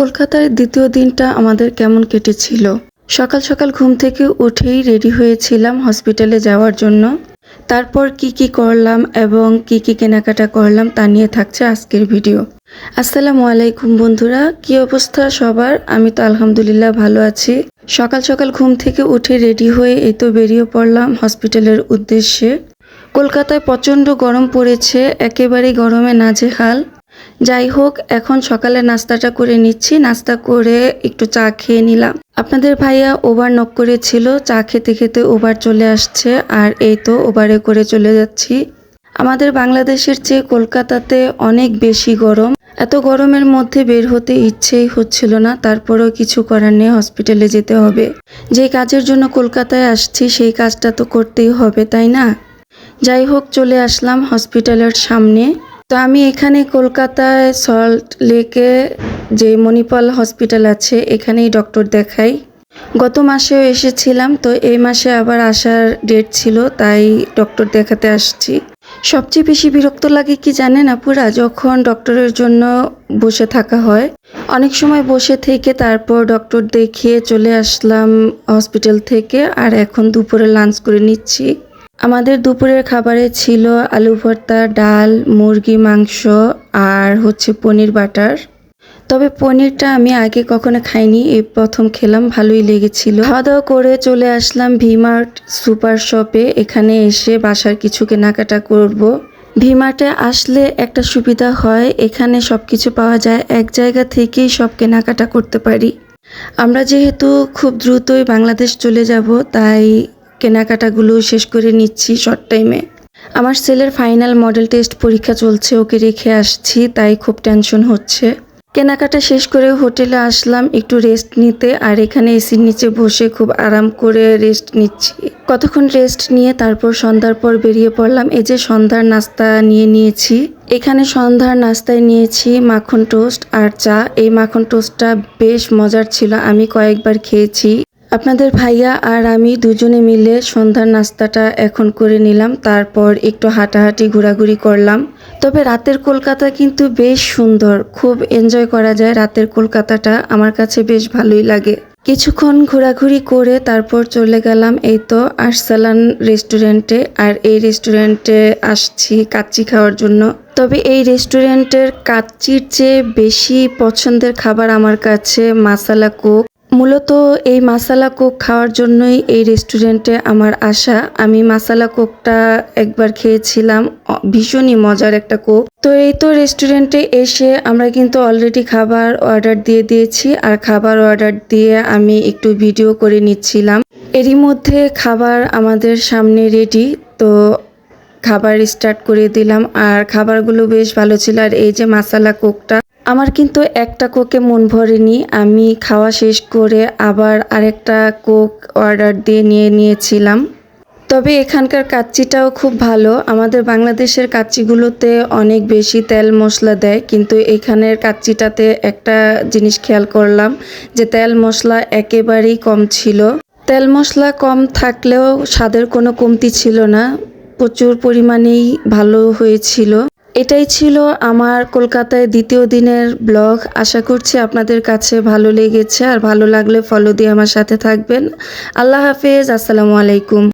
কলকাতার দ্বিতীয় দিনটা আমাদের কেমন কেটেছিল। সকাল সকাল ঘুম থেকে উঠেই রেডি হয়েছিলাম হসপিটালে যাওয়ার জন্য। তারপর কি করলাম এবং কি কেনাকাটা করলাম তা নিয়ে থাকছে আজকের ভিডিও। আসসালামু আলাইকুম বন্ধুরা, কি অবস্থা সবার? আমি তো আলহামদুলিল্লাহ ভালো আছি। সকাল সকাল ঘুম থেকে উঠে রেডি হয়ে এই তো বেরিয়ে পড়লাম হসপিটালের উদ্দেশ্যে। কলকাতায় প্রচণ্ড গরম পড়েছে, একেবারেই গরমে নাজেহাল। যাই হোক, এখন সকালে নাস্তাটা করে নিচ্ছি। নাস্তা করে একটু চা খেয়ে নিলাম। আপনাদের ভাইয়া ওভার নক করেছিল, চা খেতে খেতে ওভার চলে আসছে, আর এই তো ওভারে করে চলে যাচ্ছি। আমাদের বাংলাদেশের চেয়ে কলকাতাতে অনেক বেশি গরম। এত গরমের মধ্যে বের হতে ইচ্ছেই হচ্ছিল না, তারপরেও কিছু করার নেই, হসপিটালে যেতে হবে। যে কাজের জন্য কলকাতায় আসছি সেই কাজটা তো করতেই হবে, তাই না? যাই হোক, চলে আসলাম হসপিটালের সামনে। তো আমি এখানে কলকাতায় সল্ট লেকে যে মণিপাল হসপিটাল আছে এখানেই ডক্টর দেখাই। গত মাসেও এসেছিলাম, তো এই মাসে আবার আসার ডেট ছিল, তাই ডক্টর দেখাতে আসছি। সবচেয়ে বেশি বিরক্ত লাগে কি জানেন আপুরা, যখন ডক্টরের জন্য বসে থাকা হয়। অনেক সময় বসে থেকে তারপর ডক্টর দেখিয়ে চলে আসলাম হসপিটাল থেকে, আর এখন দুপুরে লাঞ্চ করে নিচ্ছি। আমাদের দুপুরের খাবারে ছিল আলু ভর্তা, ডাল, মুরগি মাংস আর হচ্ছে পনির বাটার। তবে পনিরটা আমি আগে কখনো খাইনি, এই প্রথম খেলাম, ভালোই লেগেছিল। খাওয়া দাওয়া করে চলে আসলাম ভিমার্ট সুপার শপে। এখানে এসে বাসার কিছু কেনাকাটা করব। ভিমার্টে আসলে একটা সুবিধা হয়, এখানে সব কিছু পাওয়া যায়, এক জায়গা থেকেই সব কেনাকাটা করতে পারি। আমরা যেহেতু খুব দ্রুতই বাংলাদেশ চলে যাব, তাই কেনাকাটাগুলো শেষ করে নিচ্ছি শর্ট টাইমে। আমার ছেলের ফাইনাল মডেল টেস্ট পরীক্ষা চলছে, ওকে রেখে আসছি, তাই খুব টেনশন হচ্ছে। কেনাকাটা শেষ করে হোটেলে আসলাম একটু রেস্ট নিতে, আর এখানে এসির নিচে বসে খুব আরাম করে রেস্ট নিচ্ছি। কতক্ষণ রেস্ট নিয়ে তারপর সন্ধ্যার পর বেরিয়ে পড়লাম। এই যে সন্ধ্যার নাস্তা নিয়েছি। এখানে সন্ধ্যার নাস্তায় নিয়েছি মাখন টোস্ট আর চা। এই মাখন টোস্টটা বেশ মজার ছিল, আমি কয়েকবার খেয়েছি। আপনাদের ভাইয়া আর আমি দুজনে মিলে সন্ধ্যার নাস্তাটা এখন করে নিলাম, তারপর একটু হাঁটাহাঁটি ঘোরাঘুরি করলাম। তবে রাতের কলকাতা কিন্তু বেশ সুন্দর, খুব এনজয় করা যায় রাতের কলকাতাটা, আমার কাছে বেশ ভালোই লাগে। কিছুক্ষণ ঘোরাঘুরি করে তারপর চলে গেলাম এই তো আরসালান রেস্টুরেন্টে, আর এই রেস্টুরেন্টে আসছি কাচ্চি খাওয়ার জন্য। তবে এই রেস্টুরেন্টের কাচ্চির চেয়ে বেশি পছন্দের খাবার আমার কাছে মাসালা কোক। মূলত এই মাসালা কোক খাওয়ার জন্যই এই রেস্টুরেন্টে আমার আসা। আমি মাসালা কোকটা একবার খেয়েছিলাম, ভীষণই মজার একটা কোক। তো এই তো রেস্টুরেন্টে এসে আমরা কিন্তু অলরেডি খাবার অর্ডার দিয়ে দিয়েছি, আর খাবার অর্ডার দিয়ে আমি একটু ভিডিও করে নিচ্ছিলাম। এরই মধ্যে খাবার আমাদের সামনে রেডি, তো খাবার স্টার্ট করে দিলাম, আর খাবারগুলো বেশ ভালো ছিল। আর এই যে মাসালা কোকটা, আমার কিন্তু একটা কোকে মন ভরেনি, আমি খাওয়া শেষ করে আবার আরেকটা কোক অর্ডার দিয়ে নিয়েছিলাম। তবে এখানকার কাচ্চিটাও খুব ভালো। আমাদের বাংলাদেশের কাচ্চিগুলোতে অনেক বেশি তেল মশলা দেয়, কিন্তু এখানের কাচ্চিটাতে একটা জিনিস খেয়াল করলাম যে তেল মশলা একেবারেই কম ছিল। তেল মশলা কম থাকলেও স্বাদের কোনো কমতি ছিল না, প্রচুর পরিমাণেই ভালো হয়েছিল। এটাই ছিল আমার কলকাতায় দ্বিতীয় দিনের ব্লগ। আশা করছি আপনাদের কাছে ভালো লেগেছে, আর ভালো লাগলে ফলো দিয়ে আমার সাথে থাকবেন। আল্লাহ হাফেজ, আসসালামু আলাইকুম।